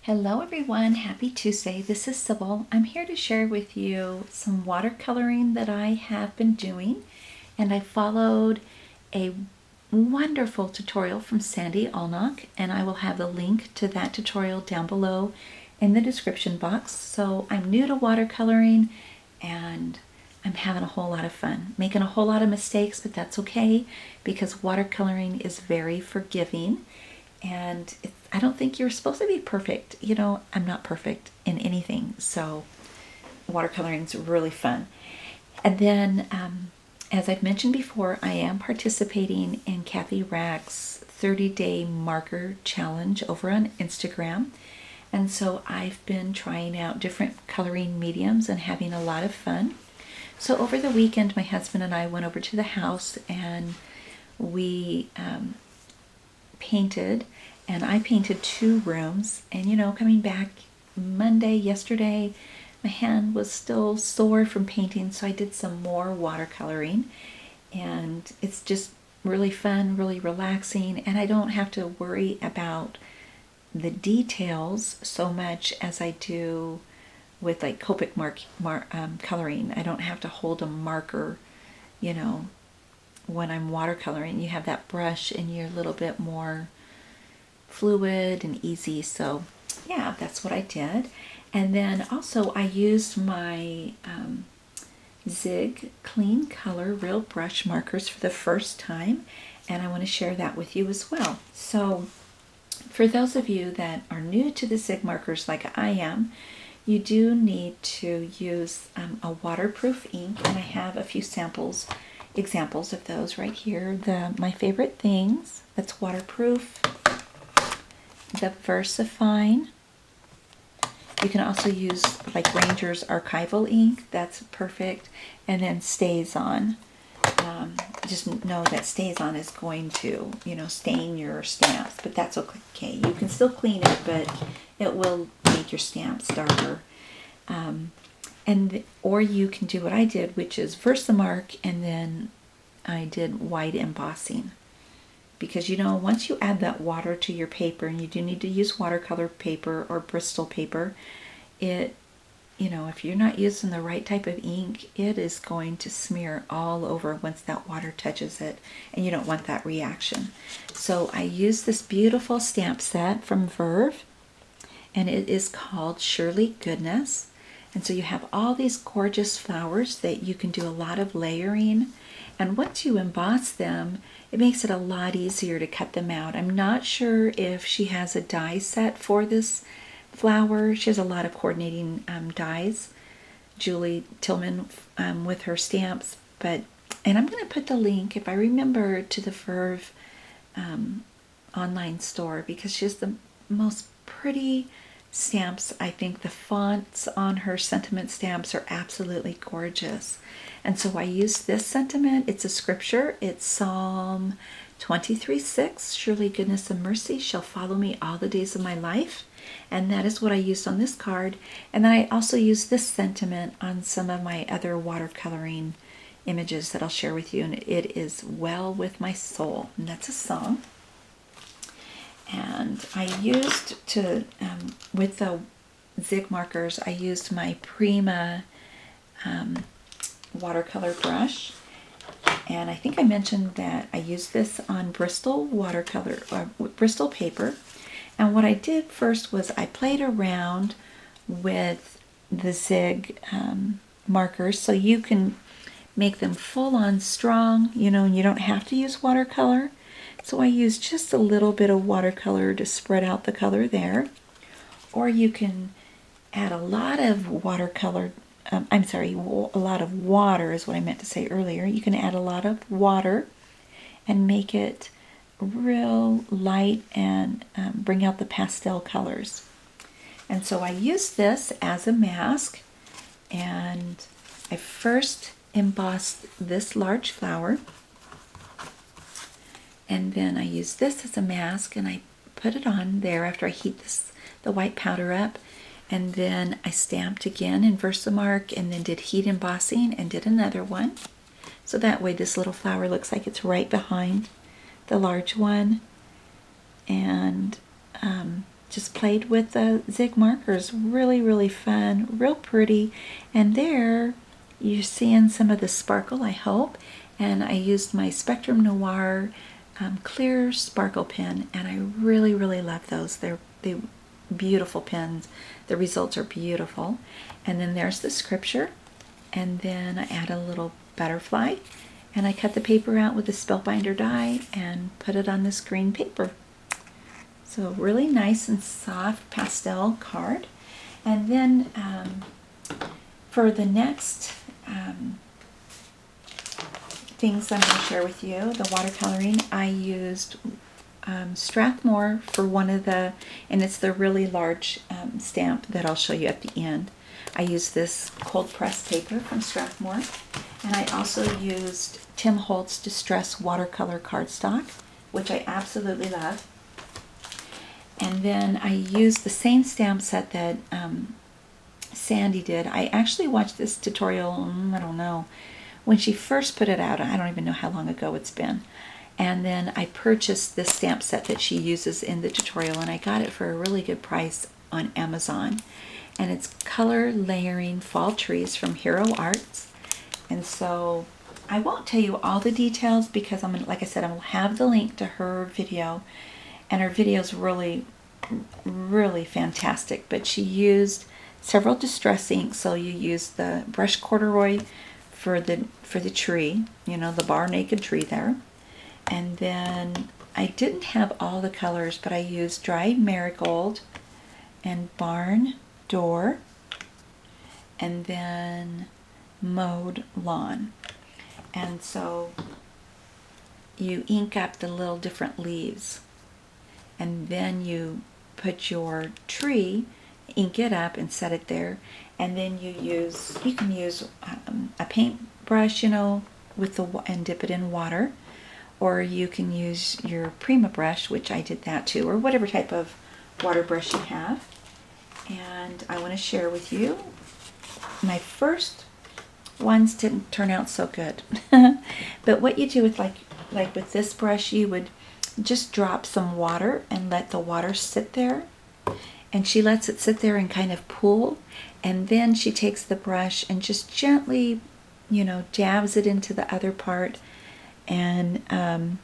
Hello everyone, happy Tuesday. This is Sybil. I'm here to share with you some watercoloring that I have been doing, and I followed a wonderful tutorial from Sandy Allnock, and I will have the link to that tutorial down below in the description box. So I'm new to watercoloring and I'm having a whole lot of fun, making a whole lot of mistakes, but that's okay because watercoloring is very forgiving. And I don't think you're supposed to be perfect. You know, I'm not perfect in anything, so watercoloring is really fun. And then, as I've mentioned before, I am participating in Kathy Rack's 30-day marker challenge over on Instagram. And so I've been trying out different coloring mediums and having a lot of fun. So over the weekend, my husband and I went over to the house and we painted, and I painted 2 rooms. And you know, coming back yesterday, my hand was still sore from painting, so I did some more watercoloring, and it's just really fun, really relaxing, and I don't have to worry about the details so much as I do with like Copic coloring. I don't have to hold a marker, you know, when I'm watercoloring. You have that brush and you're a little bit more fluid and easy. So yeah, that's what I did. And then also I used my Zig Clean Color Real Brush markers for the first time, and I want to share that with you as well. So for those of you that are new to the Zig markers like I am, you do need to use a waterproof ink, and I have a few examples of those right here. My favorite things that's waterproof, the VersaFine. You can also use like Ranger's archival ink, that's perfect. And then StazOn. Just know that StazOn is going to, you know, stain your stamps, but that's okay. You can still clean it, but it will make your stamps darker. Or you can do what I did, which is Versamark, and then I did white embossing. Because you know, once you add that water to your paper, and you do need to use watercolor paper or Bristol paper, you know, if you're not using the right type of ink, it is going to smear all over once that water touches it, and you don't want that reaction. So I used this beautiful stamp set from Verve, and it is called Surely Goodness. And so you have all these gorgeous flowers that you can do a lot of layering, and once you emboss them, it makes it a lot easier to cut them out. I'm not sure if she has a die set for this flower. She has a lot of coordinating dies, Julie Tillman, with her stamps. And I'm going to put the link, if I remember, to the Verve online store, because she has the most pretty stamps. I think the fonts on her sentiment stamps are absolutely gorgeous. And so I used this sentiment. It's a scripture. It's Psalm 23:6. Surely goodness and mercy shall follow me all the days of my life. And that is what I used on this card. And then I also used this sentiment on some of my other watercoloring images that I'll share with you. And it is Well With My Soul. And that's a song. And I used with the Zig markers, I used my Prima watercolor brush. And I think I mentioned that I used this on Bristol Bristol paper. And what I did first was I played around with the Zig markers, so you can make them full on strong, you know, and you don't have to use watercolor. So I used just a little bit of watercolor to spread out the color there. Or you can add a lot of watercolor, a lot of water is what I meant to say earlier. You can add a lot of water and make it real light and bring out the pastel colors. And so I used this as a mask, and I first embossed this large flower, and then I used this as a mask, and I put it on there after I heat the white powder up, and then I stamped again in Versamark, and then did heat embossing and did another one. So that way this little flower looks like it's right behind the large one. And just played with the zig markers. Really, really fun, real pretty. And there you're seeing some of the sparkle, I hope. And I used my Spectrum Noir clear sparkle pen, and I really, really love those. They're beautiful pens. The results are beautiful. And then there's the scripture, and then I add a little butterfly, and I cut the paper out with a spellbinder die and put it on this green paper. So really nice and soft pastel card. And then for the next things I'm going to share with you, the watercoloring, I used Strathmore for one of the, and it's the really large stamp that I'll show you at the end. I used this cold pressed paper from Strathmore, and I also used Tim Holtz Distress watercolor cardstock, which I absolutely love. And then I used the same stamp set that Sandy did. I actually watched this tutorial, I don't know, when she first put it out. I don't even know how long ago it's been. And then I purchased this stamp set that she uses in the tutorial, and I got it for a really good price on Amazon. And it's Color Layering Fall Trees from Hero Arts. And so I won't tell you all the details because like I said, I'm going to have the link to her video. And her video is really, really fantastic. But she used several distress inks. So you use the brush corduroy for the tree, you know, the bar naked tree there. And then I didn't have all the colors, but I used dried marigold and barn door, and then mowed lawn. And so you ink up the little different leaves, and then you put your tree, ink it up and set it there, and then you can use a paintbrush, you know, and dip it in water, or you can use your Prima brush, which I did that too, or whatever type of water brush you have. And I want to share with you, my first ones didn't turn out so good. But what you do with like with this brush, you would just drop some water and let the water sit there. And she lets it sit there and kind of pool. And then she takes the brush and just gently, you know, dabs it into the other part. And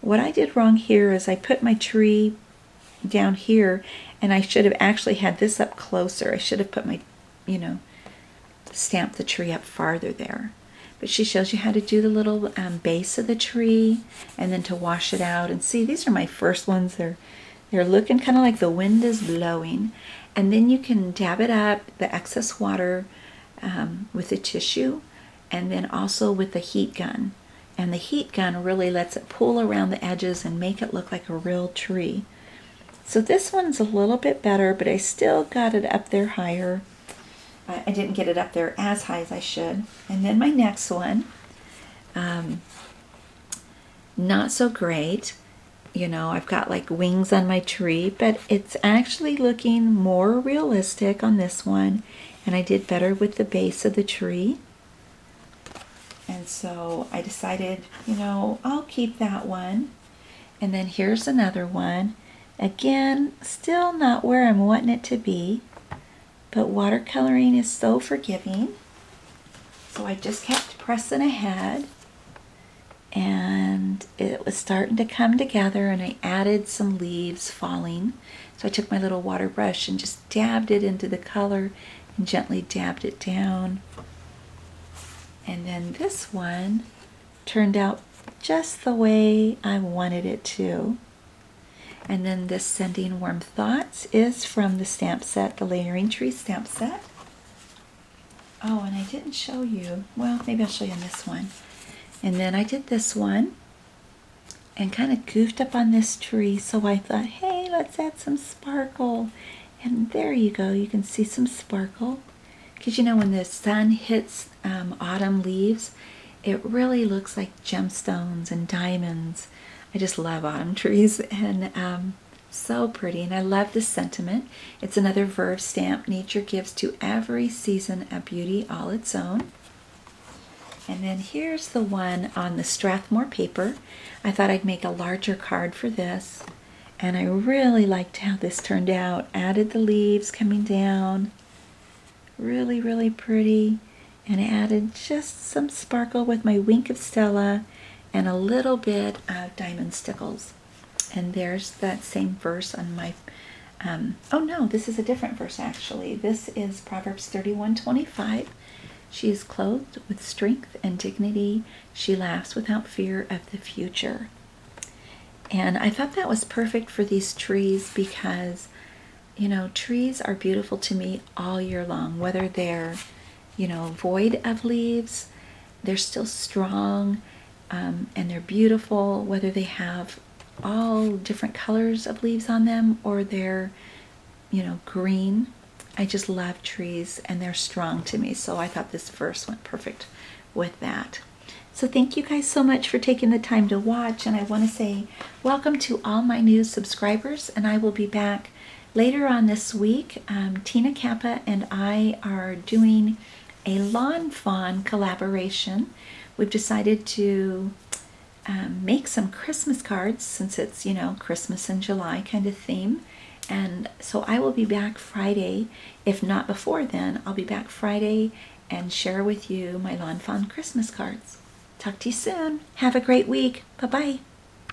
what I did wrong here is I put my tree down here, and I should have actually had this up closer. I should have put my, you know, stamp the tree up farther there. But she shows you how to do the little base of the tree, and then to wash it out. And see, these are my first ones. They're looking kind of like the wind is blowing. And then you can dab it up, the excess water, with the tissue, and then also with the heat gun. And the heat gun really lets it pull around the edges and make it look like a real tree. So this one's a little bit better, but I still got it up there higher. I didn't get it up there as high as I should. And then my next one, not so great. You know, I've got like wings on my tree, but it's actually looking more realistic on this one. And I did better with the base of the tree. And so I decided, you know, I'll keep that one. And then here's another one. Again, still not where I'm wanting it to be, but watercoloring is so forgiving. So I just kept pressing ahead, and it was starting to come together, and I added some leaves falling. So I took my little water brush and just dabbed it into the color and gently dabbed it down. And then this one turned out just the way I wanted it to. And then this Sending Warm Thoughts is from the stamp set, the Layering Tree stamp set. Oh, and I didn't show you. Well, maybe I'll show you on this one. And then I did this one and kind of goofed up on this tree. So I thought, hey, let's add some sparkle. And there you go. You can see some sparkle. Because you know, when the sun hits autumn leaves, it really looks like gemstones and diamonds. I just love autumn trees, and so pretty. And I love this sentiment. It's another Verve stamp. Nature gives to every season a beauty all its own. And then here's the one on the Strathmore paper. I thought I'd make a larger card for this. And I really liked how this turned out. Added the leaves coming down. Really, really pretty. And added just some sparkle with my Wink of Stella and a little bit of Diamond Stickles. And there's that same verse on my, oh no, this is a different verse actually. This is Proverbs 31:25. She is clothed with strength and dignity. She laughs without fear of the future. And I thought that was perfect for these trees because, you know, trees are beautiful to me all year long, whether they're, you know, void of leaves, they're still strong, and they're beautiful, whether they have all different colors of leaves on them or they're, you know, green. I just love trees and they're strong to me. So I thought this verse went perfect with that. So thank you guys so much for taking the time to watch. And I want to say welcome to all my new subscribers. And I will be back later on this week. Tina Kappa and I are doing a Lawn Fawn collaboration. We've decided to make some Christmas cards since it's, you know, Christmas in July kind of theme. And so I will be back Friday. If not before then, I'll be back Friday and share with you my Lawn Fawn Christmas cards. Talk to you soon. Have a great week. Bye-bye.